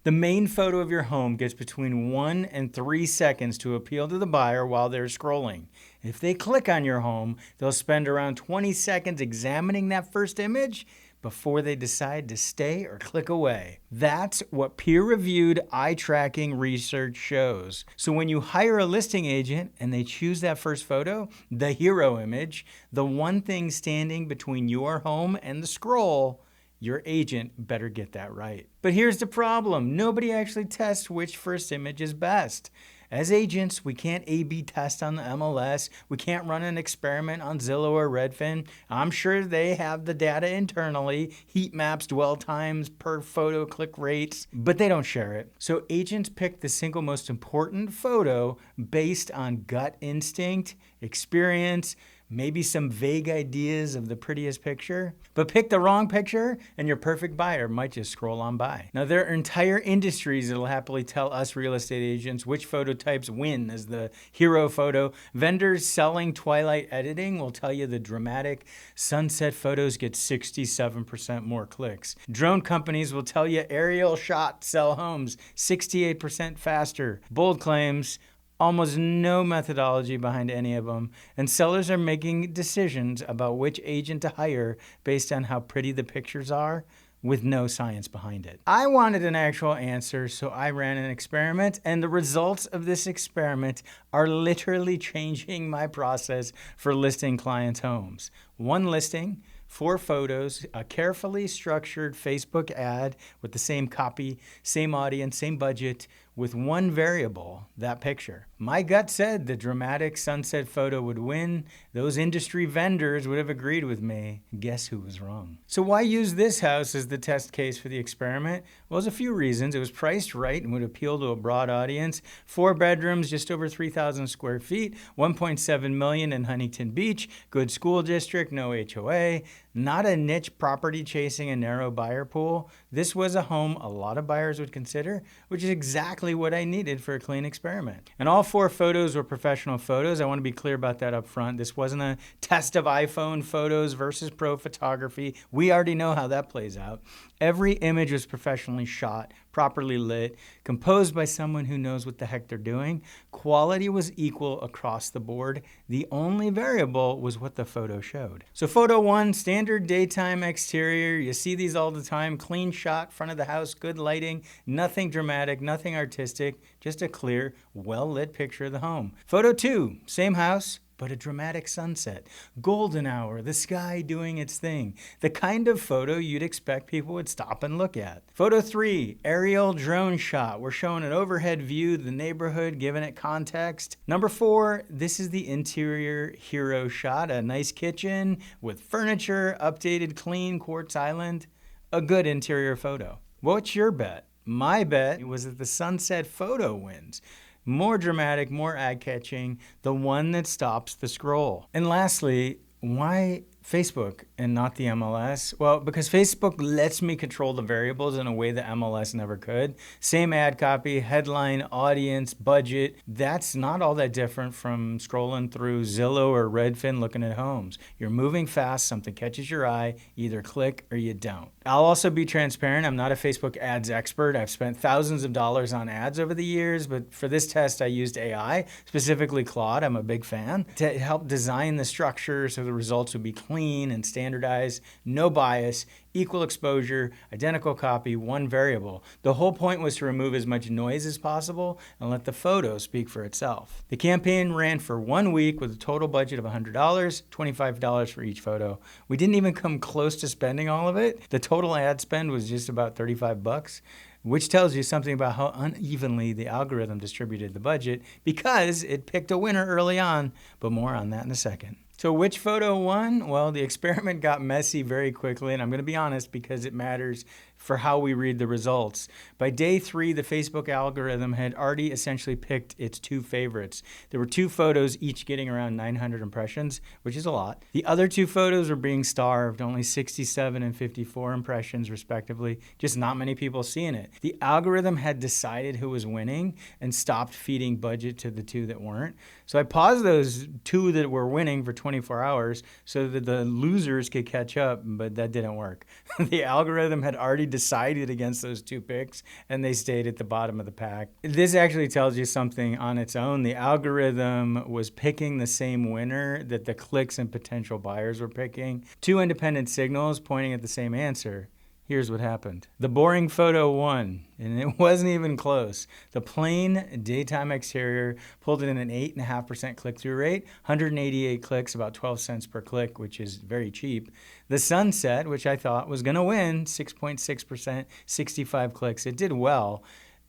The main photo of your home gets between 1 and 3 seconds to appeal to the buyer while they're scrolling. If they click on your home, they'll spend around 20 seconds examining that first image before they decide to stay or click away. That's what peer-reviewed eye-tracking research shows. So when you hire a listing agent and they choose that first photo, the hero image, the one thing standing between your home and the scroll, your agent better get that right. But here's the problem. Nobody actually tests which first image is best. As agents, we can't A/B test on the MLS. We can't run an experiment on Zillow or Redfin. I'm sure they have the data internally, heat maps, dwell times, per photo click rates, but they don't share it. So agents pick the single most important photo based on gut instinct, experience, maybe some vague ideas of the prettiest picture. But pick the wrong picture and your perfect buyer might just scroll on by. Now, there are entire industries that will happily tell us real estate agents which photo types win as the hero photo. Vendors selling twilight editing will tell you the dramatic sunset photos get 67% more clicks. Drone companies will tell you aerial shots sell homes 68% faster. Bold claims, almost no methodology behind any of them, and sellers are making decisions about which agent to hire based on how pretty the pictures are with no science behind it. I wanted an actual answer, so I ran an experiment, and the results of this experiment are literally changing my process for listing clients' homes. One listing, 4 photos, a carefully structured Facebook ad with the same copy, same audience, same budget, with one variable, that picture. My gut said the dramatic sunset photo would win. Those industry vendors would have agreed with me. Guess who was wrong? So why use this house as the test case for the experiment? Well, there's a few reasons. It was priced right and would appeal to a broad audience. 4 bedrooms, just over 3,000 square feet, $1.7 million in Huntington Beach, good school district, no HOA, not a niche property chasing a narrow buyer pool. This was a home a lot of buyers would consider, which is exactly what I needed for a clean experiment. And all 4 photos were professional photos. I want to be clear about that up front. This wasn't a test of iPhone photos versus pro photography. We already know how that plays out. Every image was professionally shot, properly lit, composed by someone who knows what the heck they're doing. Quality was equal across the board. The only variable was what the photo showed. So photo 1, standard daytime exterior. You see these all the time. Clean shot, front of the house, good lighting, nothing dramatic, nothing artistic, just a clear, well-lit picture of the home. Photo 2, same house, but a dramatic sunset. Golden hour, the sky doing its thing. The kind of photo you'd expect people would stop and look at. Photo 3, aerial drone shot. We're showing an overhead view of the neighborhood, giving it context. Number 4, this is the interior hero shot. A nice kitchen with furniture, updated clean quartz island. A good interior photo. What's your bet? My bet was that the sunset photo wins. More dramatic, more eye-catching, the one that stops the scroll. And lastly, why Facebook and not the MLS? Well, because Facebook lets me control the variables in a way that MLS never could. Same ad copy, headline, audience, budget. That's not all that different from scrolling through Zillow or Redfin looking at homes. You're moving fast, something catches your eye, either click or you don't. I'll also be transparent. I'm not a Facebook ads expert. I've spent thousands of dollars on ads over the years, but for this test, I used AI, specifically Claude. I'm a big fan, to help design the structure so the results would be clean and standardized, no bias, equal exposure, identical copy, one variable. The whole point was to remove as much noise as possible and let the photo speak for itself. The campaign ran for 1 week with a total budget of $100, $25 for each photo. We didn't even come close to spending all of it. The total ad spend was just about $35, which tells you something about how unevenly the algorithm distributed the budget because it picked a winner early on, but more on that in a second. So which photo won? Well, the experiment got messy very quickly, and I'm going to be honest because it matters for how we read the results. By day 3, the Facebook algorithm had already essentially picked its 2 favorites. There were 2 photos, each getting around 900 impressions, which is a lot. The other 2 photos were being starved, only 67 and 54 impressions respectively, just not many people seeing it. The algorithm had decided who was winning and stopped feeding budget to the 2 that weren't. So I paused those 2 that were winning for 24 hours so that the losers could catch up, but that didn't work. The algorithm had already decided against those two picks and they stayed at the bottom of the pack. This actually tells you something on its own. The algorithm was picking the same winner that the clicks and potential buyers were picking. Two independent signals pointing at the same answer. Here's what happened. The boring photo won, and it wasn't even close. The plain daytime exterior pulled in an 8.5% click-through rate, 188 clicks, about 12 cents per click, which is very cheap. The sunset, which I thought was going to win, 6.6%, 65 clicks. It did well.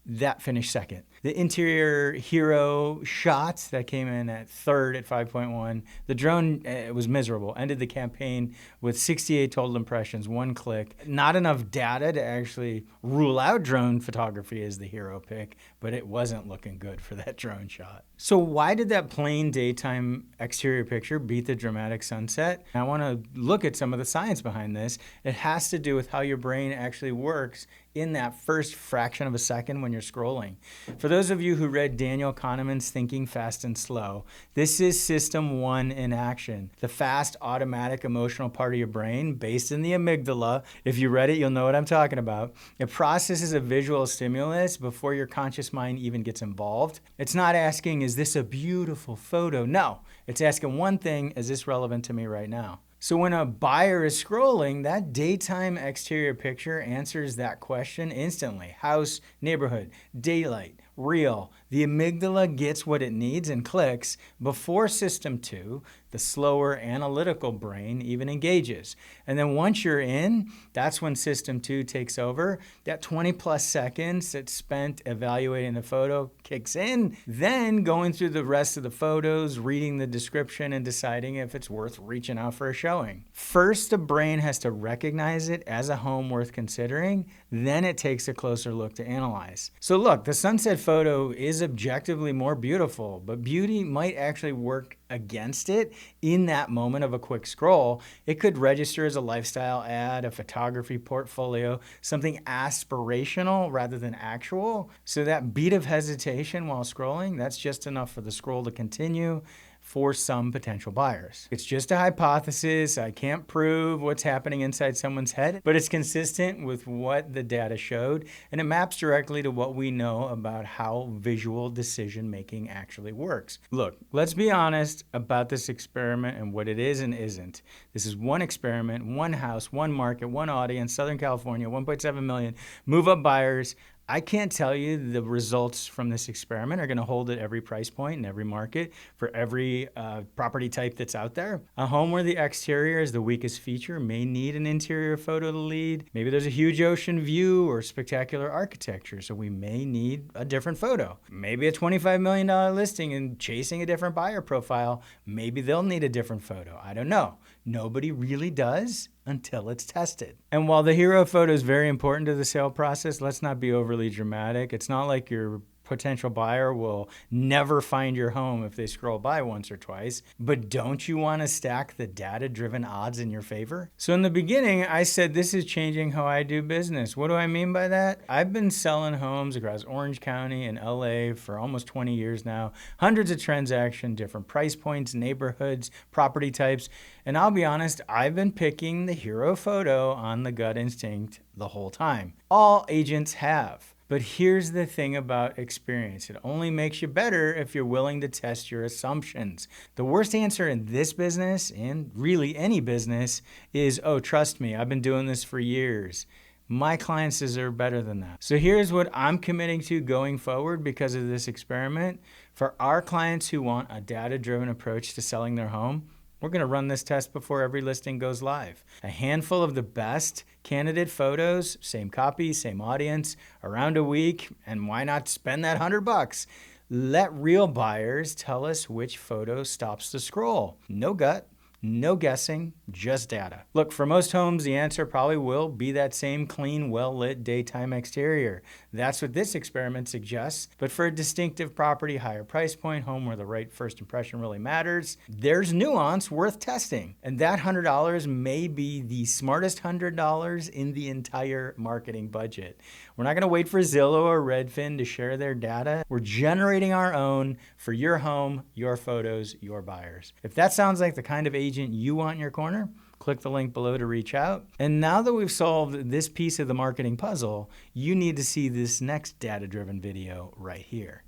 That finished second. The interior hero shot that came in at third at 5.1. The drone was miserable. Ended the campaign with 68 total impressions, 1 click. Not enough data to actually rule out drone photography as the hero pick, but it wasn't looking good for that drone shot. So why did that plain daytime exterior picture beat the dramatic sunset? I want to look at some of the science behind this. It has to do with how your brain actually works in that first fraction of a second when you're scrolling. For those of you who read Daniel Kahneman's Thinking Fast and Slow, this is system 1 in action. The fast, automatic, emotional part of your brain, based in the amygdala. If you read it, you'll know what I'm talking about. It processes a visual stimulus before your conscious mind even gets involved. It's not asking, is this a beautiful photo? No, it's asking one thing, is this relevant to me right now? So when a buyer is scrolling, that daytime exterior picture answers that question instantly. House, neighborhood, daylight, real. The amygdala gets what it needs and clicks before system 2, the slower analytical brain, even engages. And then once you're in, that's when system 2 takes over. That 20 plus seconds that's spent evaluating the photo kicks in, then going through the rest of the photos, reading the description and deciding if it's worth reaching out for a showing. First, the brain has to recognize it as a home worth considering, then it takes a closer look to analyze. So look, the sunset photo is objectively more beautiful, but beauty might actually work against it in that moment of a quick scroll. It could register as a lifestyle ad, a photography portfolio, something aspirational rather than actual. So that beat of hesitation while scrolling, that's just enough for the scroll to continue for some potential buyers. It's just a hypothesis. I can't prove what's happening inside someone's head, but it's consistent with what the data showed, and it maps directly to what we know about how visual decision making actually works. Look, let's be honest about this experiment and what it is and isn't. This is one experiment, one house, one market, one audience, Southern California, 1.7 million move-up buyers. I can't tell you the results from this experiment are going to hold at every price point in every market for every property type that's out there. A home where the exterior is the weakest feature may need an interior photo to lead. Maybe there's a huge ocean view or spectacular architecture, so we may need a different photo. Maybe a $25 million listing and chasing a different buyer profile, maybe they'll need a different photo. I don't know. Nobody really does until it's tested. And while the hero photo is very important to the sale process, let's not be overly dramatic. It's not like your potential buyer will never find your home if they scroll by once or twice. But don't you want to stack the data-driven odds in your favor? So in the beginning, I said this is changing how I do business. What do I mean by that? I've been selling homes across Orange County and LA for almost 20 years now. Hundreds of transactions, different price points, neighborhoods, property types. And I'll be honest, I've been picking the hero photo on the gut instinct the whole time. All agents have. But here's the thing about experience. It only makes you better if you're willing to test your assumptions. The worst answer in this business, and really any business, is, oh, trust me, I've been doing this for years. My clients deserve better than that. So here's what I'm committing to going forward because of this experiment. For our clients who want a data-driven approach to selling their home, we're going to run this test before every listing goes live. A handful of the best candidate photos, same copy, same audience, around a week, and why not spend that $100? Let real buyers tell us which photo stops the scroll. No gut, no guessing, just data. Look, for most homes, the answer probably will be that same clean, well-lit daytime exterior. That's what this experiment suggests. But for a distinctive property, higher price point, home where the right first impression really matters, there's nuance worth testing. And that $100 may be the smartest $100 in the entire marketing budget. We're not going to wait for Zillow or Redfin to share their data. We're generating our own for your home, your photos, your buyers. If that sounds like the kind of agent you want in your corner, Click the link below to reach out. And now that we've solved this piece of the marketing puzzle, you need to see this next data-driven video right here.